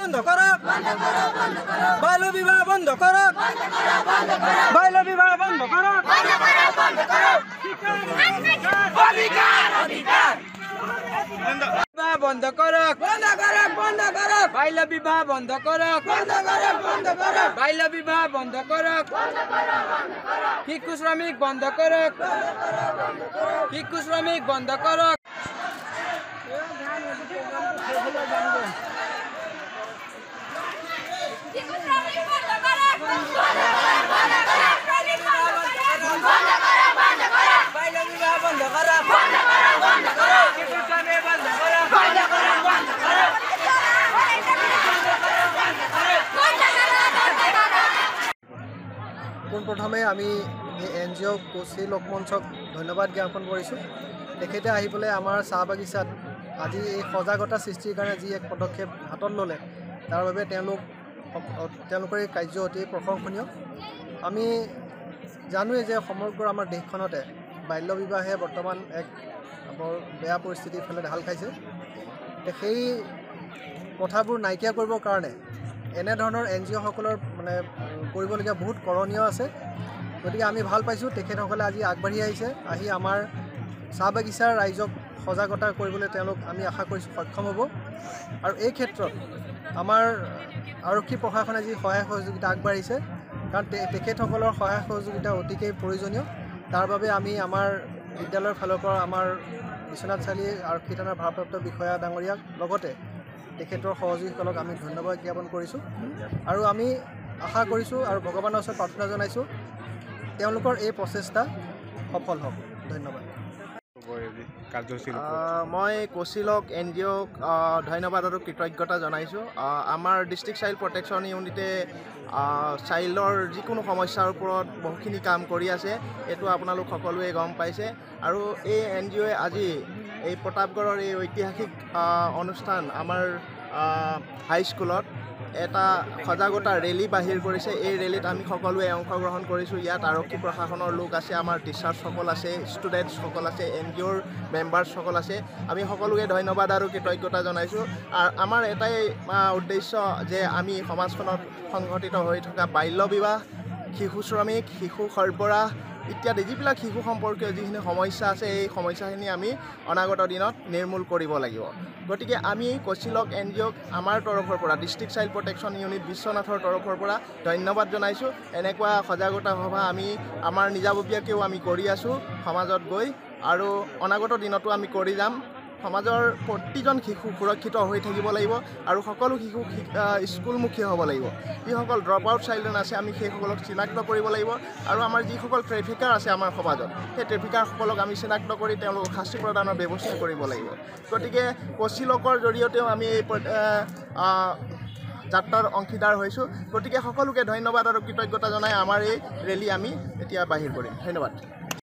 বন্ধ করো বাল্য বিবাহ বন্ধ করো বাল্য বিবাহ বন্ধ করো বন্ধ করো বাল্য বিবাহ বন্ধ করো বাল্য বিবাহ বন্ধ করো শিশু শ্রমিক বন্ধ করো শিশু শ্রমিক বন্ধ করো পোনপ্ৰথমে আমি এই NGO কোচি লোকমঞ্চক ধন্যবাদ জ্ঞাপন কৰিছোঁ। তেখেতে আহি পেলাই আমাৰ চাহ বাগিচাত আজি এই সজাগতা সৃষ্টিৰ কাৰণে যি এক পদক্ষেপ হাতত ল'লে তাৰ বাবে তেওঁলোকৰ এই কাৰ্য অতি প্ৰশংসনীয়। আমি জানোৱেই যে সমগ্ৰ আমাৰ দেশখনতে বাল্য বিবাহে বৰ্তমান এক বৰ বেয়া পৰিস্থিতিৰ ফালে ঢাল খাইছে। সেই কথাবোৰ নাইকিয়া কৰিবৰ কাৰণে এনেধৰণৰ NGO সকলৰ মানে কৰিবলগীয়া বহুত কৰণীয় আছে। গতিকে আমি ভাল পাইছোঁ তেখেতসকলে আজি আগবাঢ়ি আহিছে, আহি আমাৰ চাহ বাগিচাৰ ৰাইজক সজাগতা কৰিবলৈ তেওঁলোক আমি আশা কৰিছোঁ সক্ষম হ'ব। আৰু এই ক্ষেত্ৰত আমাৰ আৰক্ষী প্ৰশাসনে যি সহায় সহযোগিতা আগবাঢ়িছে, কাৰণ তেখেতসকলৰ সহায় সহযোগিতা অতিকৈ প্ৰয়োজনীয়। তাৰ বাবে আমি আমাৰ বিদ্যালয়ৰ ফালৰ পৰা আমাৰ বিশ্বনাথ চাৰিআলি আৰক্ষী থানাৰ ভাৰপ্ৰাপ্ত বিষয়া ডাঙৰীয়াক লগতে তেখেতৰ সহযোগীসকলক আমি ধন্যবাদ জ্ঞাপন কৰিছোঁ। আৰু আমি আশা কৰিছোঁ আৰু ভগৱানৰ ওচৰত প্ৰাৰ্থনা জনাইছোঁ তেওঁলোকৰ এই প্ৰচেষ্টা সফল হ'ব। ধন্যবাদ। মই কোচিলক NGOক ধন্যবাদ আৰু কৃতজ্ঞতা জনাইছোঁ। আমাৰ ডিষ্ট্ৰিক্ট চাইল্ড প্ৰটেকশ্যন ইউনিটে চাইল্ডৰ যিকোনো সমস্যাৰ ওপৰত বহুখিনি কাম কৰি আছে, এইটো আপোনালোক সকলোৱে গম পাইছে। আৰু এই NGOয়ে আজি এই প্ৰতাপগড়ৰ এই ঐতিহাসিক অনুষ্ঠান আমাৰ হাইস্কুলত এটা সজাগতা ৰেলী বাহিৰ কৰিছে। এই ৰেলীত আমি সকলোৱে অংশগ্ৰহণ কৰিছোঁ। ইয়াত আৰক্ষী প্ৰশাসনৰ লোক আছে, আমাৰ টিচাৰ্ছসকল আছে, ষ্টুডেণ্টছসকল আছে, NGOৰ মেম্বাৰ্ছসকল আছে। আমি সকলোকে ধন্যবাদ আৰু কৃতজ্ঞতা জনাইছোঁ। আৰু আমাৰ এটাই উদ্দেশ্য যে আমি সমাজখনত সংঘটিত হৈ থকা বাল্য বিবাহ, শিশু শ্ৰমিক, শিশু সৰবৰাহ ইত্যাদি যিবিলাক শিশু সম্পৰ্কীয় যিখিনি সমস্যা আছে, এই সমস্যাখিনি আমি অনাগত দিনত নিৰ্মূল কৰিব লাগিব। গতিকে আমি কোচিলক NGOক আমাৰ তৰফৰ পৰা ডিষ্ট্ৰিক্ট চাইল্ড প্ৰটেকশ্যন ইউনিট বিশ্বনাথৰ তৰফৰ পৰা ধন্যবাদ জনাইছোঁ। এনেকুৱা সজাগতা সভা আমি আমাৰ নিজাববীয়াকৈও আমি কৰি আছোঁ সমাজত গৈ, আৰু অনাগত দিনতো আমি কৰি যাম। সমাজৰ প্ৰতিজন শিশু সুৰক্ষিত হৈ থাকিব লাগিব আৰু সকলো শিশু স্কুলমুখী হ'ব লাগিব। যিসকল ড্ৰপ আউট চাইল্ড্ৰেন আছে আমি সেইসকলক চিনাক্ত কৰিব লাগিব। আৰু আমাৰ যিসকল ট্ৰেফিকাৰ আছে আমাৰ সমাজত, সেই ট্ৰেফিকাৰসকলক আমি চিনাক্ত কৰি তেওঁলোকক শাস্তি প্ৰদানৰ ব্যৱস্থা কৰিব লাগিব। গতিকে কোচিলকৰ জৰিয়তেও আমি এই যাত্ৰাৰ অংশীদাৰ হৈছোঁ। গতিকে সকলোকে ধন্যবাদ আৰু কৃতজ্ঞতা জনাই আমাৰ এই ৰেলী আমি এতিয়া বাহিৰ কৰিম। ধন্যবাদ।